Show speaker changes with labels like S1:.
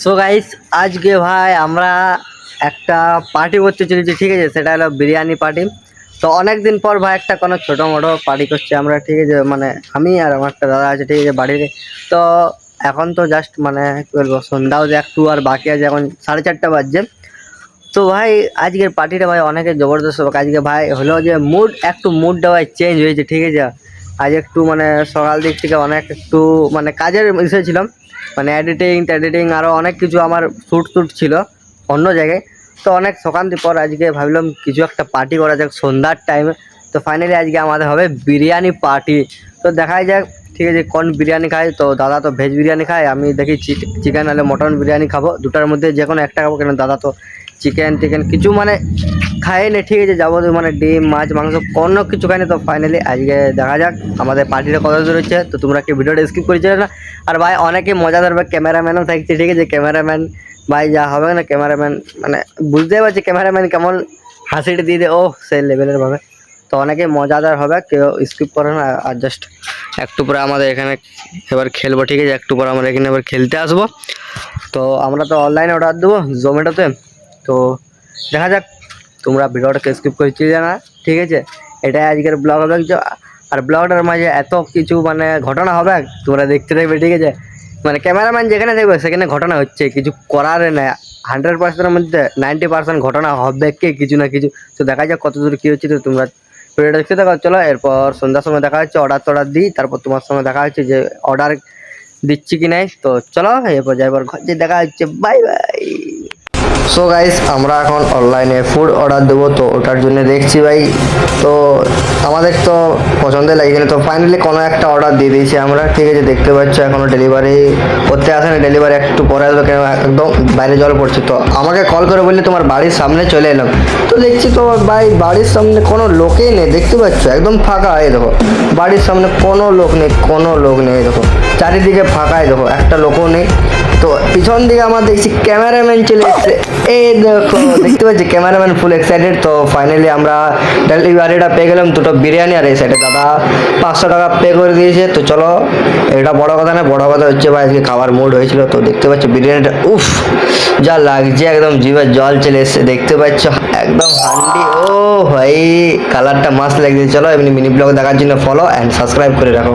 S1: So guys, আজকে ভাই আমরা একটা পার্টি করতে চলেছি, ঠিক আছে? সেটা হলো বিরিয়ানি পার্টি। তো অনেক দিন পর ভাই একটা কোনো ছোটো মোটো পার্টি করছি আমরা, ঠিক আছে? মানে আমি আর আমার একটা দাদা আছে, ঠিক আছে, বাড়িতে। তো এখন তো জাস্ট মানে কী বলবো, সন্ধ্যাও যে একটু আর বাকি আছে, এখন 4:30 বাজছে। তো ভাই আজকের পার্টিটা ভাই অনেকে জবরদস্ত হবে। আজকে ভাই হলো যে মুডটা ভাই চেঞ্জ হয়েছে, ঠিক আছে? আজ একটু মানে সকাল দিক থেকে অনেক একটু মানে কাজের বিষয় ছিলাম, মানে এডিটিং আরও অনেক কিছু আমার শ্যুট ছিল অন্য জায়গায়। তো অনেক শোকান্তি পর আজকে ভাবলাম কিছু একটা পার্টি করা যাক সন্ধ্যার টাইমে। তো ফাইনালি আজকে আমাদের হবে বিরিয়ানি পার্টি। তো দেখাই যাক, ঠিক আছে, কোন বিরিয়ানি খাই। তো দাদা তো ভেজ বিরিয়ানি খায়, আমি দেখি চিকেন নাহলে মটন বিরিয়ানি খাবো। দুটার মধ্যে যে কোনো একটা খাবো, কেন দাদা তো চিকেন টিকেন কিছু মানে খাই না, ঠিক আছে? যাবো মানে ডিম মাছ মাংস কোনো কিছু খাই না। তো ফাইনালি আজকে দেখা যাক আমাদের পার্টিটা কত দূর হচ্ছে। তো তোমরা কি ভিডিওটা স্কিপ করেছিলে না? আর ভাই অনেকে মজা ধরবে, ক্যামেরাম্যানও থাকছে, ঠিক আছে? ক্যামেরাম্যান ভাই যা হবে না, ক্যামেরাম্যান মানে বুঝতেই পারছি ক্যামেরাম্যান কেমন হাসিটা দিয়ে দেয়, ও সেই লেভেলের ভাবে। তো অনেকে মজাদার হবে, কেউ স্কিপ করে না। আর জাস্ট একটু পরে আমাদের এখানে এবার খেলবো, ঠিক আছে? একটু পরে আমরা এখানে এবার খেলতে আসবো। তো আমরা তো অনলাইনে অর্ডার দেবো জোম্যাটোতে। তো দেখা যাক, তোমরা ভিডিওটাকে স্কিপ করছি না, ঠিক আছে? এটাই আজকের ব্লগ হবে। আর ব্লগটার মাঝে এত কিছু মানে ঘটনা হবে, তোমরা দেখতে থাকবে, ঠিক আছে? মানে ক্যামেরাম্যান যেখানে থাকবে সেখানে ঘটনা হচ্ছে, কিছু করার না। 100%-এর মধ্যে 90% ঘটনা হবে কে কিছু না কিছু। তো দেখা যাক কত দূর কী হচ্ছে। তো তোমরা ভিডিওটা দেখতে থাকো। চলো, এরপর সন্ধ্যার সময় দেখা হচ্ছে, অর্ডার দিই, তারপর তোমার সঙ্গে দেখা হচ্ছে যে অর্ডার দিচ্ছি কি নাই। তো চলো এরপর যাইবার ঘর যে দেখা হচ্ছে, বাই বাই। সো গাইস, আমরা এখন অনলাইনে ফুড অর্ডার দেবো, তো ওটার জন্য দেখছি ভাই। তো আমাদের তো পছন্দের লাগছে না, তো ফাইনালি কোনো একটা অর্ডার দিয়ে দিয়েছি আমরা, ঠিক আছে? দেখতে পাচ্ছ এখনও ডেলিভারি করতে আসে না, ডেলিভারি একটু পরে আসবে, কেন একদম বাইরে জল পড়ছে। তো আমাকে কল করে বললে তোমার বাড়ির সামনে চলে এলাম। তো দেখছি তো ভাই বাড়ির সামনে কোনো লোকই নেই, দেখতে পাচ্ছ একদম ফাঁকা। এই দেখো বাড়ির সামনে কোনো লোক নেই, দেখো চারিদিকে ফাঁকাই, দেখো একটা লোকও নেই। তো পিছন দিকে আমার দেখছি ক্যামেরাম্যান চলে এসছে, এই দেখো দেখতে পাচ্ছি ক্যামেরাম্যান ফুল এক্সাইটেড। তো ফাইনালি আমরা ডেলিভারিটা পেয়ে গেলাম, দুটো বিরিয়ানি। আর এই সাইডে দাদা 500 টাকা পে করে দিয়েছে। তো চলো, এটা বড় কথা না, বড় কথা হচ্ছে ভাই আজকে খাবার মুড হয়েছিল। তো দেখতে পাচ্ছ বিরিয়ানিটা, উফ যা লাগছে, একদম জিভে জল চলে এসছে। দেখতে পাচ্ছ একদম হান্ডি, ও ভাই কালারটা মাস্ত লাগছে। চলো এমনি মিনি ব্লগ দেখার জন্য ফলো অ্যান্ড সাবস্ক্রাইব করে রাখো।